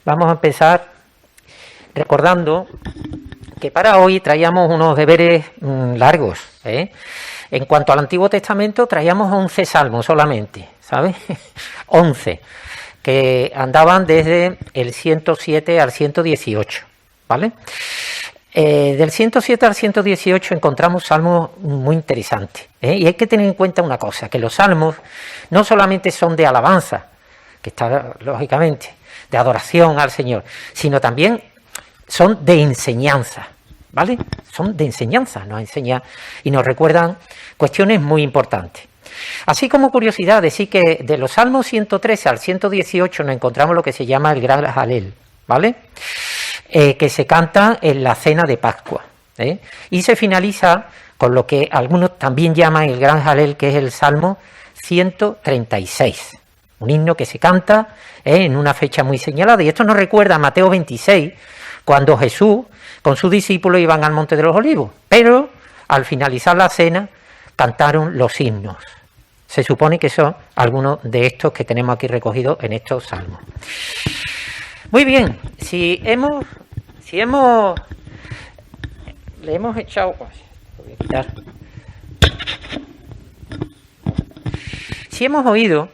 Vamos a empezar recordando que para hoy traíamos unos deberes largos, ¿eh? En cuanto al Antiguo Testamento traíamos 11 salmos solamente, ¿sabes? 11, que andaban desde el 107 al 118, ¿vale? Del 107 al 118 encontramos salmos muy interesantes, ¿eh? Y hay que tener en cuenta una cosa, que los salmos no solamente son de alabanza, que está lógicamente, de adoración al Señor, sino también son de enseñanza, ¿vale? Son de enseñanza, nos enseñan y nos recuerdan cuestiones muy importantes. Así como curiosidad, decir que de los salmos 113 al 118 nos encontramos lo que se llama el Gran Jalel, ¿vale? Que se canta en la cena de Pascua, ¿eh? Y se finaliza con lo que algunos también llaman el Gran Jalel, que es el Salmo 136, un himno que se canta en una fecha muy señalada. Y esto nos recuerda a Mateo 26, cuando Jesús con sus discípulos iban al Monte de los Olivos, pero al finalizar la cena cantaron los himnos. Se supone que son algunos de estos que tenemos aquí recogidos en estos salmos. Le hemos echado, voy a quitar. Si hemos oído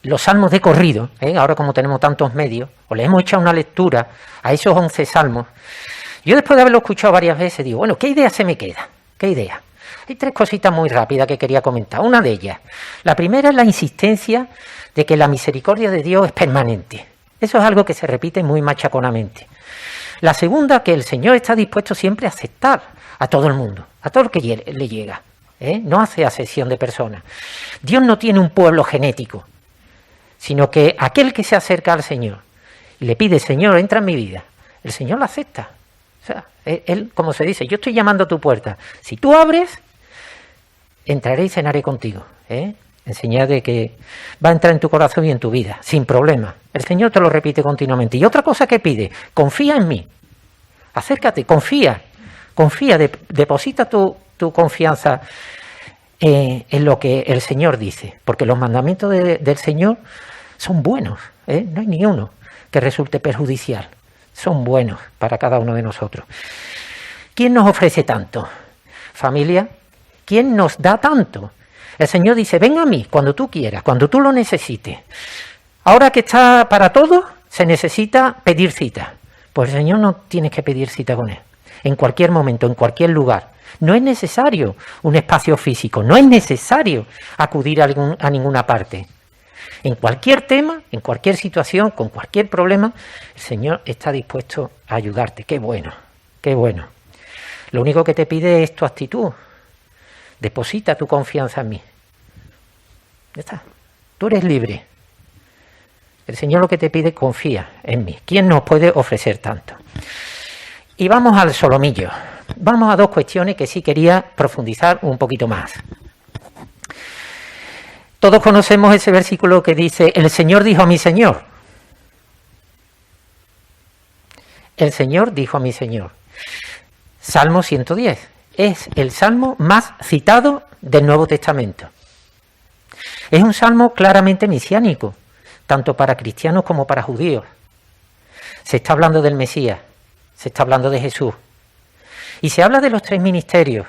los salmos de corrido, ahora como tenemos tantos medios, o le hemos echado una lectura a esos 11 salmos, yo después de haberlo escuchado varias veces digo, bueno, ¿qué idea se me queda? ¿Qué idea? Hay 3 cositas muy rápidas que quería comentar. Una de ellas, la primera es la insistencia de que la misericordia de Dios es permanente. Eso es algo que se repite muy machaconamente. La segunda, que el Señor está dispuesto siempre a aceptar a todo el mundo, a todo el que le llega, ¿eh? No hace acepción de personas. Dios no tiene un pueblo genético, sino que aquel que se acerca al Señor y le pide, Señor, entra en mi vida, el Señor lo acepta. O sea, él, como se dice, yo estoy llamando a tu puerta. Si tú abres, entraré y cenaré contigo, ¿eh? Enseñar de que va a entrar en tu corazón y en tu vida, sin problema. El Señor te lo repite continuamente. Y otra cosa que pide, confía en mí. Acércate, confía, deposita tu confianza en lo que el Señor dice. Porque los mandamientos del Señor son buenos, ¿eh? No hay ni uno que resulte perjudicial. Son buenos para cada uno de nosotros. ¿Quién nos ofrece tanto? Familia, ¿quién nos da tanto? El Señor dice, ven a mí cuando tú quieras, cuando tú lo necesites. Ahora que está para todo, se necesita pedir cita. Pues el Señor no tienes que pedir cita con Él. En cualquier momento, en cualquier lugar. No es necesario un espacio físico, no es necesario acudir a ninguna parte. En cualquier tema, en cualquier situación, con cualquier problema, el Señor está dispuesto a ayudarte. Qué bueno, qué bueno. Lo único que te pide es tu actitud. Deposita tu confianza en mí. Ya está. Tú eres libre. El Señor lo que te pide, confía en mí. ¿Quién nos puede ofrecer tanto? Y vamos al solomillo. Vamos a 2 cuestiones que sí quería profundizar un poquito más. Todos conocemos ese versículo que dice, el Señor dijo a mi Señor. El Señor dijo a mi Señor. Salmo 110. Es el salmo más citado del Nuevo Testamento. Es un salmo claramente mesiánico, tanto para cristianos como para judíos. Se está hablando del Mesías, se está hablando de Jesús. Y se habla de los 3 ministerios.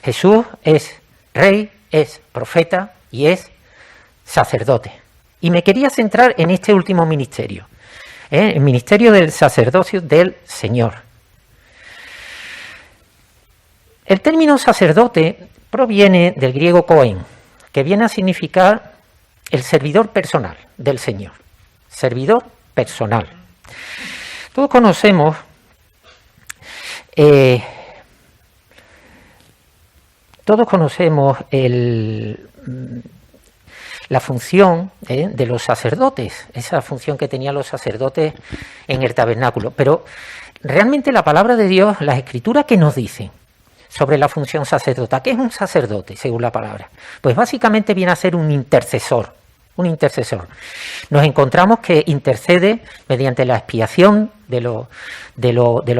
Jesús es rey, es profeta y es sacerdote. Y me quería centrar en este último ministerio, el ministerio del sacerdocio del Señor. El término sacerdote proviene del griego kohen, que viene a significar el servidor personal del Señor. Servidor personal. Todos conocemos la función de los sacerdotes, esa función que tenían los sacerdotes en el tabernáculo. Pero realmente la palabra de Dios, las escrituras, ¿qué nos dicen sobre la función sacerdotal? ¿Qué es un sacerdote, según la palabra? Pues básicamente viene a ser un intercesor. Un intercesor. Nos encontramos que intercede mediante la expiación de los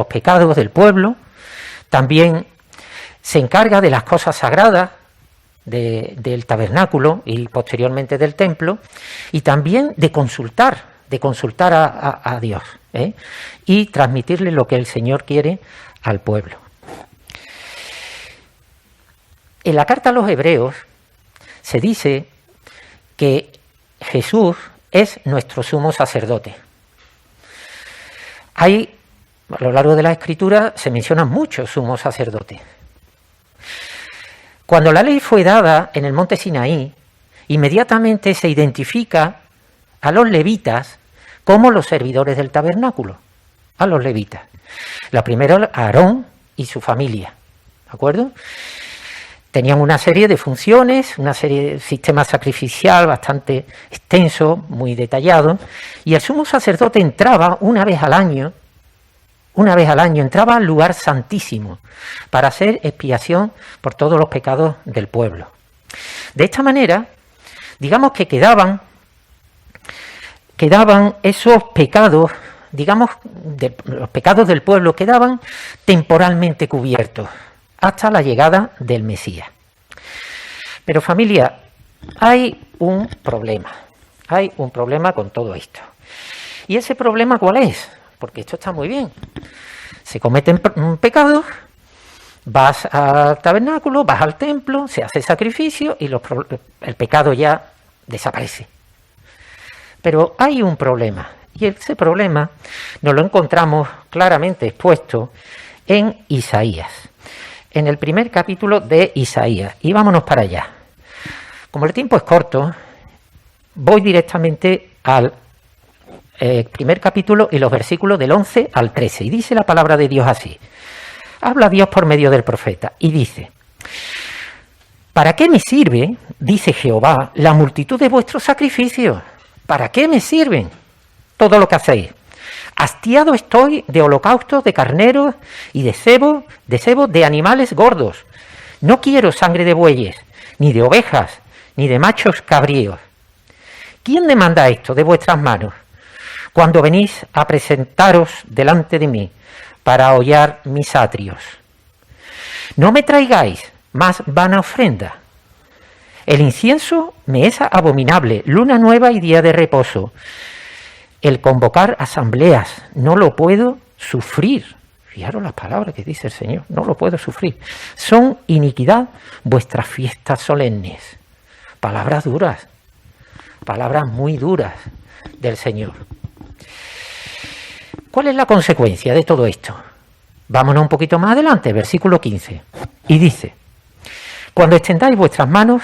pecados del pueblo. También se encarga de las cosas sagradas del tabernáculo y posteriormente del templo. Y también de consultar de consultar a Dios, y transmitirle lo que el Señor quiere al pueblo. En la carta a los Hebreos se dice que Jesús es nuestro sumo sacerdote. Hay, a lo largo de la Escritura, se mencionan muchos sumos sacerdotes. Cuando la ley fue dada en el monte Sinaí, inmediatamente se identifica a los levitas como los servidores del tabernáculo, a los levitas. La primera, Aarón y su familia, ¿de acuerdo? Tenían una serie de funciones, una serie de sistema sacrificial bastante extenso, muy detallado, y el sumo sacerdote entraba una vez al año, entraba al lugar santísimo para hacer expiación por todos los pecados del pueblo. De esta manera, digamos que quedaban esos pecados, digamos, los pecados del pueblo quedaban temporalmente cubiertos hasta la llegada del Mesías. Pero familia, hay un problema con todo esto. ¿Y ese problema cuál es? Porque esto está muy bien. Se cometen pecados, vas al tabernáculo, vas al templo, se hace sacrificio y el pecado ya desaparece. Pero hay un problema, y ese problema nos lo encontramos claramente expuesto en Isaías, en el primer capítulo de Isaías. Y vámonos para allá. Como el tiempo es corto, voy directamente al primer capítulo y los versículos del 11 al 13. Y dice la palabra de Dios así. Habla Dios por medio del profeta y dice: ¿para qué me sirve, dice Jehová, la multitud de vuestros sacrificios? ¿Para qué me sirven todo lo que hacéis? Hastiado estoy de holocaustos, de carneros y de cebo de animales gordos. No quiero sangre de bueyes, ni de ovejas, ni de machos cabríos. ¿Quién demanda esto de vuestras manos cuando venís a presentaros delante de mí para hollar mis atrios? No me traigáis más vana ofrenda. El incienso me es abominable, luna nueva y día de reposo. El convocar asambleas, no lo puedo sufrir. Fijaros las palabras que dice el Señor, no lo puedo sufrir. Son iniquidad vuestras fiestas solemnes. Palabras duras, palabras muy duras del Señor. ¿Cuál es la consecuencia de todo esto? Vámonos un poquito más adelante, versículo 15. Y dice: cuando extendáis vuestras manos,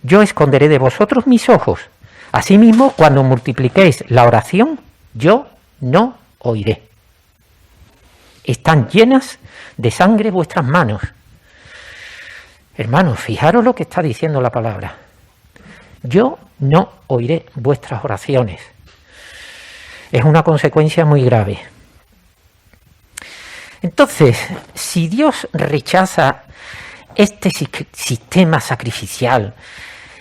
yo esconderé de vosotros mis ojos. Asimismo, cuando multipliquéis la oración, yo no oiré. Están llenas de sangre vuestras manos. Hermanos, fijaros lo que está diciendo la palabra. Yo no oiré vuestras oraciones. Es una consecuencia muy grave. Entonces, si Dios rechaza este sistema sacrificial,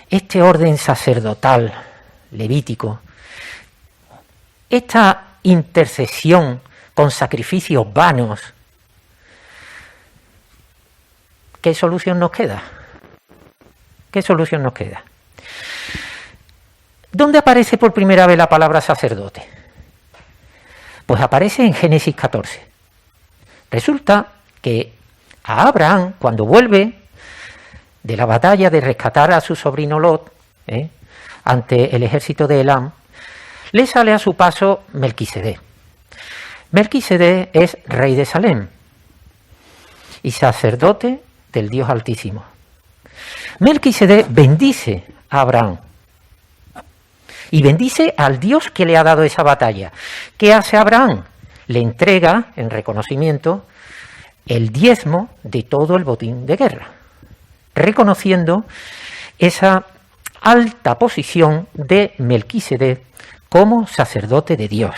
este orden sacerdotal, levítico, esta intercesión con sacrificios vanos, ¿qué solución nos queda? ¿Qué solución nos queda? ¿Dónde aparece por primera vez la palabra sacerdote? Pues aparece en Génesis 14. Resulta que a Abraham, cuando vuelve de la batalla de rescatar a su sobrino Lot, ante el ejército de Elam, le sale a su paso Melquisedec. Melquisedec es rey de Salem y sacerdote del Dios Altísimo. Melquisedec bendice a Abraham y bendice al Dios que le ha dado esa batalla. ¿Qué hace Abraham? Le entrega, en reconocimiento, el diezmo de todo el botín de guerra, reconociendo esa alta posición de Melquisedec como sacerdote de Dios.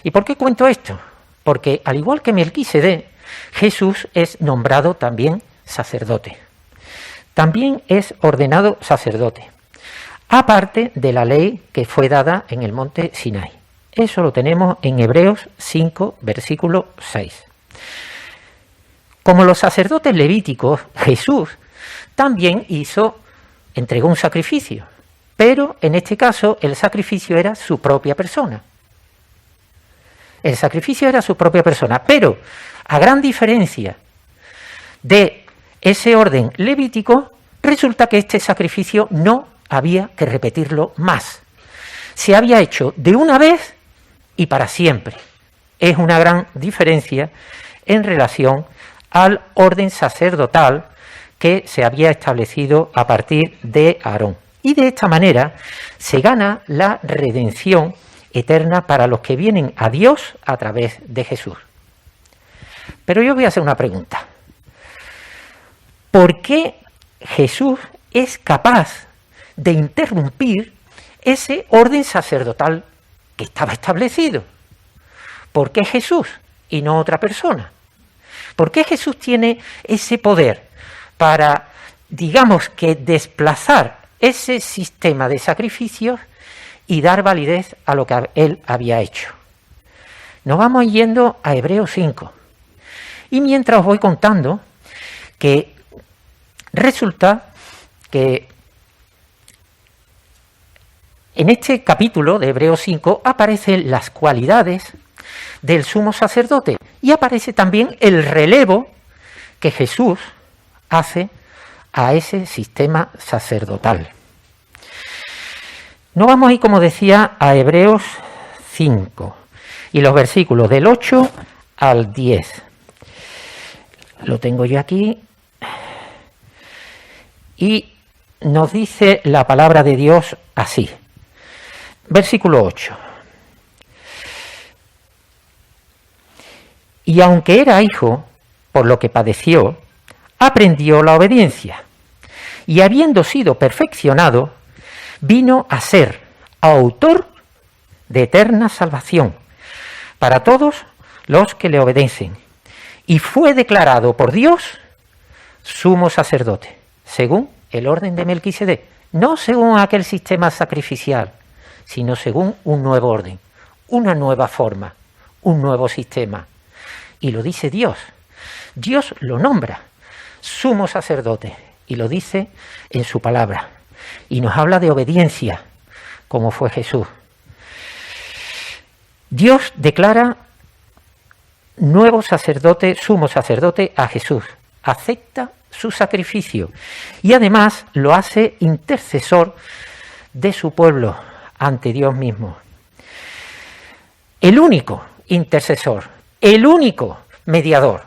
¿Y por qué cuento esto? Porque al igual que Melquisedec, Jesús es nombrado también sacerdote. También es ordenado sacerdote, aparte de la ley que fue dada en el monte Sinaí. Eso lo tenemos en Hebreos 5, versículo 6. Como los sacerdotes levíticos, Jesús también entregó un sacrificio. pero en este caso el sacrificio era su propia persona. El sacrificio era su propia persona, pero a gran diferencia de ese orden levítico, resulta que este sacrificio no había que repetirlo más. Se había hecho de una vez y para siempre. Es una gran diferencia en relación al orden sacerdotal que se había establecido a partir de Aarón. Y de esta manera se gana la redención eterna para los que vienen a Dios a través de Jesús. Pero yo voy a hacer una pregunta. ¿Por qué Jesús es capaz de interrumpir ese orden sacerdotal que estaba establecido? ¿Por qué Jesús y no otra persona? ¿Por qué Jesús tiene ese poder para, digamos que, desplazar ese sistema de sacrificios y dar validez a lo que él había hecho? Nos vamos yendo a Hebreos 5. Y mientras os voy contando que resulta que en este capítulo de Hebreos 5 aparecen las cualidades del sumo sacerdote y aparece también el relevo que Jesús hace a ese sistema sacerdotal. Nos vamos a ir, como decía, a Hebreos 5 y los versículos del 8 al 10. Lo tengo yo aquí. Y nos dice la palabra de Dios así. Versículo 8. Y aunque era hijo, por lo que padeció, aprendió la obediencia. Y habiendo sido perfeccionado, vino a ser autor de eterna salvación para todos los que le obedecen. Y fue declarado por Dios sumo sacerdote, según el orden de Melquisedec, no según aquel sistema sacrificial, sino según un nuevo orden, una nueva forma, un nuevo sistema. Y lo dice Dios. Dios lo nombra sumo sacerdote y lo dice en su palabra. Y nos habla de obediencia, como fue Jesús. Dios declara nuevo sacerdote, sumo sacerdote a Jesús. Acepta su sacrificio y además lo hace intercesor de su pueblo ante Dios mismo. El único intercesor, el único mediador.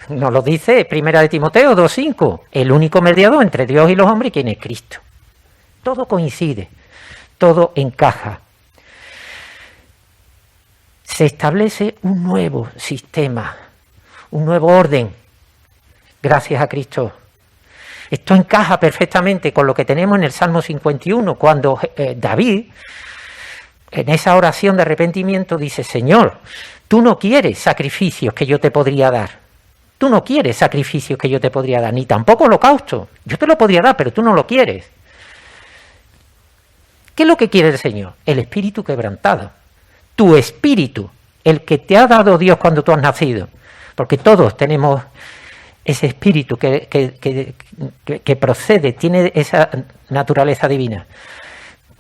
Nos lo dice 1 de Timoteo 2:5, el único mediador entre Dios y los hombres, quien es Cristo. Todo coincide, todo encaja. Se establece un nuevo sistema, un nuevo orden, gracias a Cristo. Esto encaja perfectamente con lo que tenemos en el Salmo 51, cuando David, en esa oración de arrepentimiento, dice: Señor, tú no quieres sacrificios que yo te podría dar. Tú no quieres sacrificios que yo te podría dar, ni tampoco holocausto. Yo te lo podría dar, pero tú no lo quieres. ¿Qué es lo que quiere el Señor? El espíritu quebrantado. Tu espíritu, el que te ha dado Dios cuando tú has nacido. Porque todos tenemos ese espíritu que procede, tiene esa naturaleza divina.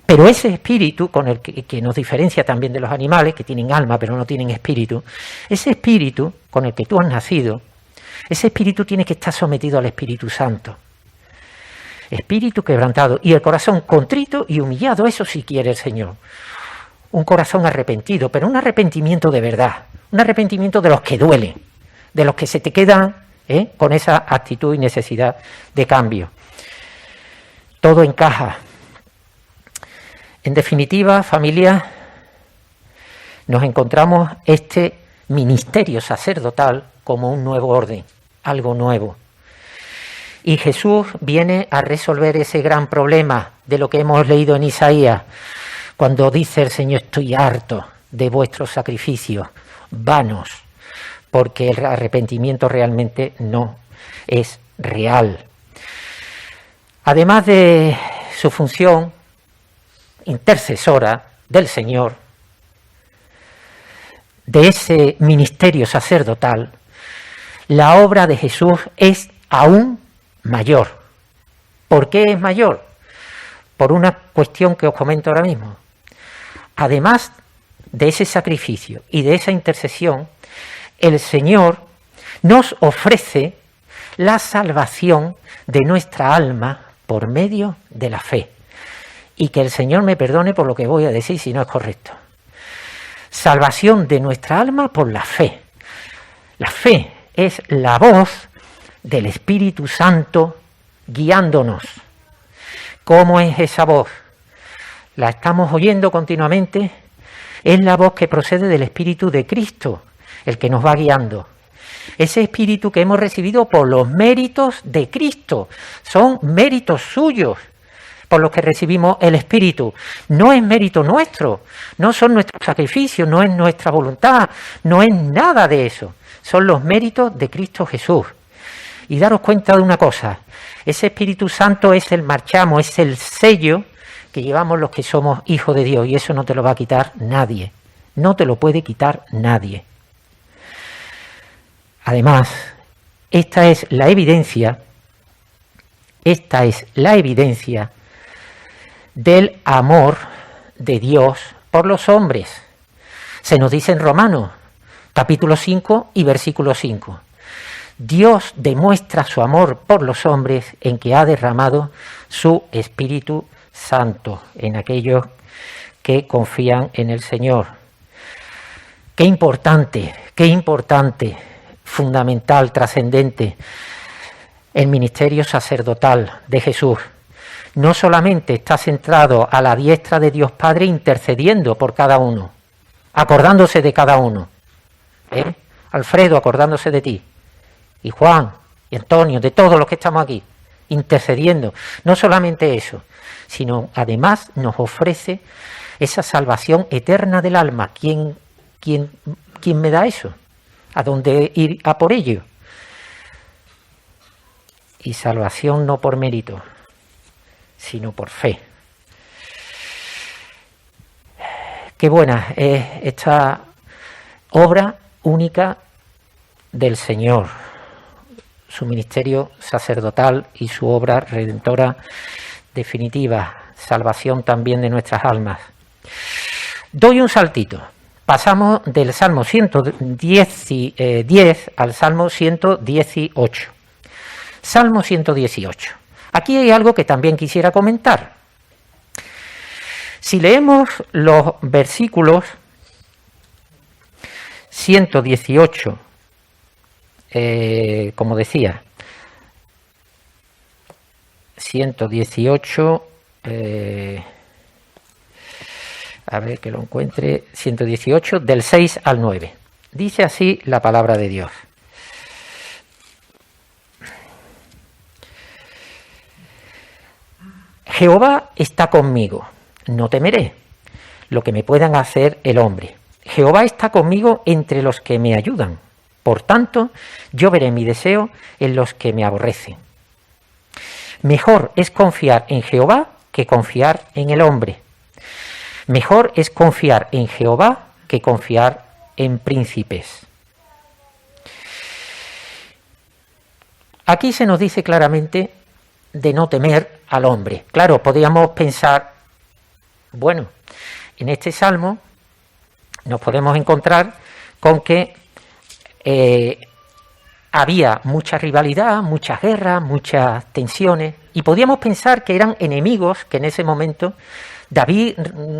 Pero ese espíritu, con el que nos diferencia también de los animales, que tienen alma pero no tienen espíritu, ese espíritu con el que tú has nacido, ese espíritu tiene que estar sometido al Espíritu Santo. Espíritu quebrantado y el corazón contrito y humillado, eso sí quiere el Señor. Un corazón arrepentido, pero un arrepentimiento de verdad, un arrepentimiento de los que duelen, de los que se te quedan con esa actitud y necesidad de cambio. Todo encaja. En definitiva, familia, nos encontramos este ministerio sacerdotal como un nuevo orden, algo nuevo. Y Jesús viene a resolver ese gran problema de lo que hemos leído en Isaías, cuando dice el Señor: estoy harto de vuestros sacrificios vanos, porque el arrepentimiento realmente no es real. Además de su función intercesora del Señor, de ese ministerio sacerdotal, la obra de Jesús es aún mayor. ¿Por qué es mayor? por una cuestión que os comento ahora mismo. Además de ese sacrificio y de esa intercesión, el Señor nos ofrece la salvación de nuestra alma por medio de la fe. Y que el Señor me perdone por lo que voy a decir si no es correcto. Salvación de nuestra alma por la fe. La fe es la voz del Espíritu Santo guiándonos. ¿Cómo es esa voz? La estamos oyendo continuamente. Es la voz que procede del Espíritu de Cristo, el que nos va guiando. Ese Espíritu que hemos recibido por los méritos de Cristo. Son méritos suyos por los que recibimos el Espíritu. No es mérito nuestro, no son nuestros sacrificios, no es nuestra voluntad, no es nada de eso. Son los méritos de Cristo Jesús. Y daros cuenta de una cosa, ese Espíritu Santo es el marchamo, es el sello que llevamos los que somos hijos de Dios, y eso no te lo va a quitar nadie, no te lo puede quitar nadie. Además, esta es la evidencia del amor de Dios por los hombres. Se nos dice en Romanos, capítulo 5 y versículo 5. Dios demuestra su amor por los hombres en que ha derramado su Espíritu Santo en aquellos que confían en el Señor. Qué importante, fundamental, trascendente, el ministerio sacerdotal de Jesús. No solamente está centrado a la diestra de Dios Padre intercediendo por cada uno, acordándose de cada uno. Alfredo acordándose de ti, y Juan, y Antonio, de todos los que estamos aquí, intercediendo. No solamente eso, sino además nos ofrece esa salvación eterna del alma. ¿Quién me da eso? ¿A dónde ir a por ello? Y salvación no por mérito, sino por fe. Qué buena es esta obra única del Señor, su ministerio sacerdotal y su obra redentora definitiva, salvación también de nuestras almas. Doy un saltito. Pasamos del Salmo 110 al Salmo 118. Salmo 118. Aquí hay algo que también quisiera comentar. Si leemos los versículos 118, como decía, 118, a ver que lo encuentre, 118, del 6 al 9. Dice así la palabra de Dios. Jehová está conmigo, no temeré lo que me puedan hacer el hombre. Jehová está conmigo entre los que me ayudan. Por tanto, yo veré mi deseo en los que me aborrecen. Mejor es confiar en Jehová que confiar en el hombre. Mejor es confiar en Jehová que confiar en príncipes. Aquí se nos dice claramente de no temer al hombre. Claro, podríamos pensar, bueno, en este salmo nos podemos encontrar con que había mucha rivalidad, muchas guerras, muchas tensiones, y podíamos pensar que eran enemigos que en ese momento David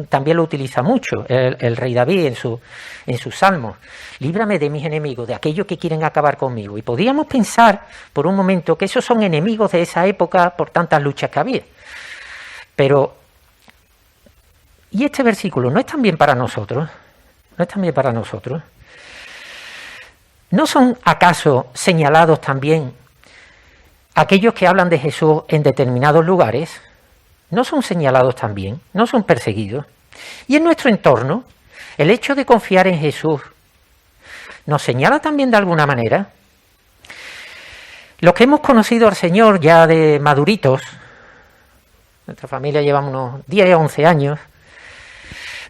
también lo utiliza mucho, el rey David en sus salmos. Líbrame de mis enemigos, de aquellos que quieren acabar conmigo. Y podíamos pensar por un momento que esos son enemigos de esa época por tantas luchas que había. Pero, ¿y este versículo no es también para nosotros? ¿No es también para nosotros? ¿No son acaso señalados también aquellos que hablan de Jesús en determinados lugares? ¿No son señalados también? ¿No son perseguidos? Y en nuestro entorno, el hecho de confiar en Jesús nos señala también de alguna manera. Los que hemos conocido al Señor ya de maduritos, nuestra familia lleva unos 10 o 11 años,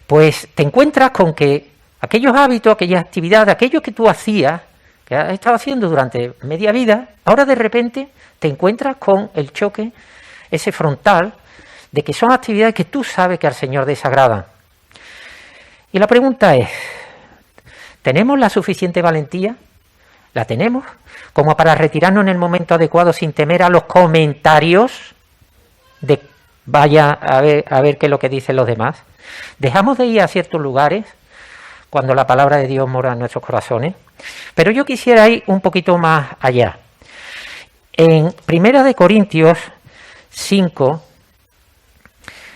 pues te encuentras con que aquellos hábitos, aquellas actividades, aquello que tú hacías, que has estado haciendo durante media vida, ahora de repente te encuentras con el choque, ese frontal, de que son actividades que tú sabes que al Señor desagradan. Y la pregunta es, ¿tenemos la suficiente valentía? ¿La tenemos? Como para retirarnos en el momento adecuado sin temer a los comentarios de vaya a ver qué es lo que dicen los demás. Dejamos de ir a ciertos lugares cuando la palabra de Dios mora en nuestros corazones. Pero yo quisiera ir un poquito más allá. En 1 Corintios 5,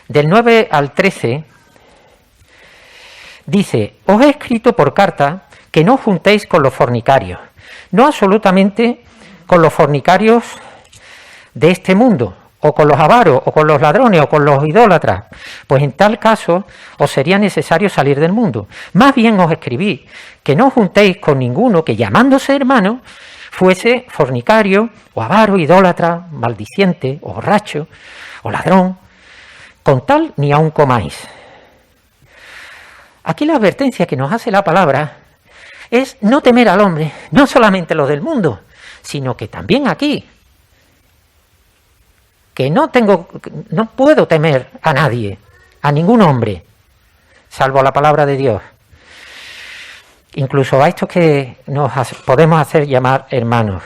del 9 al 13, dice: os he escrito por carta que no os juntéis con los fornicarios, no absolutamente con los fornicarios de este mundo, o con los avaros, o con los ladrones, o con los idólatras, pues en tal caso os sería necesario salir del mundo. Más bien os escribí que no os juntéis con ninguno que, llamándose hermano, fuese fornicario, o avaro, idólatra, maldiciente, o borracho, o ladrón, con tal ni aun comáis. Aquí la advertencia que nos hace la palabra es no temer al hombre, no solamente los del mundo, sino que también aquí. Que no puedo temer a nadie, a ningún hombre, salvo a la palabra de Dios. Incluso a estos que nos podemos hacer llamar hermanos.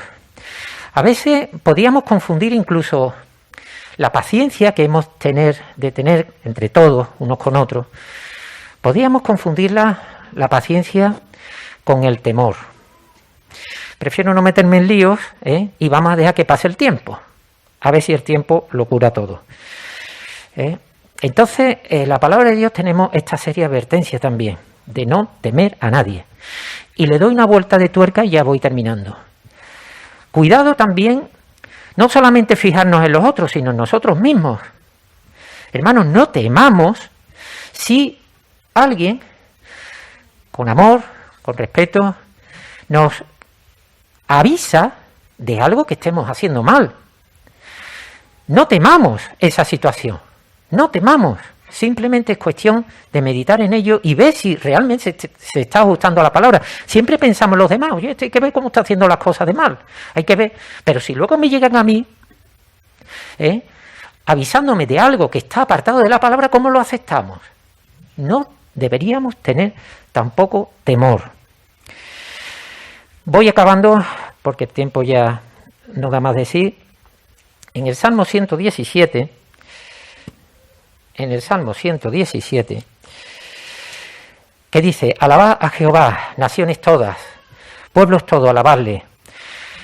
A veces podíamos confundir incluso la paciencia que hemos de tener entre todos, unos con otros, podíamos confundirla, la paciencia, con el temor. Prefiero no meterme en líos, y vamos a dejar que pase el tiempo. A ver si el tiempo lo cura todo. Entonces, en la palabra de Dios tenemos esta seria advertencia también, de no temer a nadie. Y le doy una vuelta de tuerca y ya voy terminando. Cuidado también, no solamente fijarnos en los otros, sino en nosotros mismos. Hermanos, no temamos si alguien, con amor, con respeto, nos avisa de algo que estemos haciendo mal. No temamos esa situación, no temamos, simplemente es cuestión de meditar en ello y ver si realmente se está ajustando a la palabra. Siempre pensamos en los demás, oye, hay que ver cómo está haciendo las cosas de mal, hay que ver, pero si luego me llegan a mí, avisándome de algo que está apartado de la palabra, ¿cómo lo aceptamos? No deberíamos tener tampoco temor. Voy acabando porque el tiempo ya no da más de sí. En el Salmo 117, que dice: alabad a Jehová, naciones todas, pueblos todos, alabadle,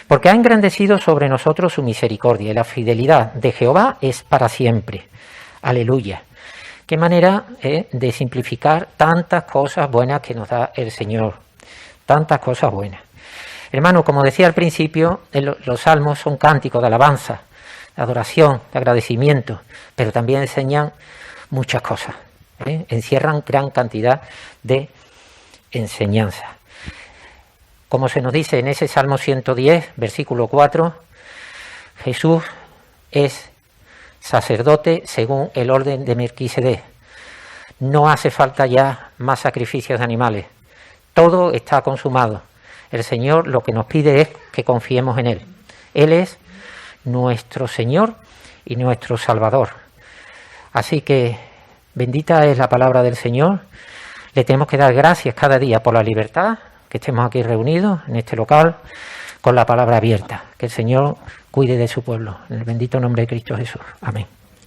porque ha engrandecido sobre nosotros su misericordia, y la fidelidad de Jehová es para siempre. Aleluya. Qué manera de simplificar tantas cosas buenas que nos da el Señor, tantas cosas buenas. Hermano, como decía al principio, los salmos son cánticos de alabanza, de adoración, de agradecimiento, pero también enseñan muchas cosas, encierran gran cantidad de enseñanza. Como se nos dice en ese Salmo 110, versículo 4, Jesús es sacerdote según el orden de Melquisedec. No hace falta ya más sacrificios de animales. Todo está consumado. El Señor lo que nos pide es que confiemos en Él. Él es nuestro Señor y nuestro Salvador. Así que bendita es la palabra del Señor. Le tenemos que dar gracias cada día por la libertad, que estemos aquí reunidos en este local con la palabra abierta. Que el Señor cuide de su pueblo. En el bendito nombre de Cristo Jesús. Amén.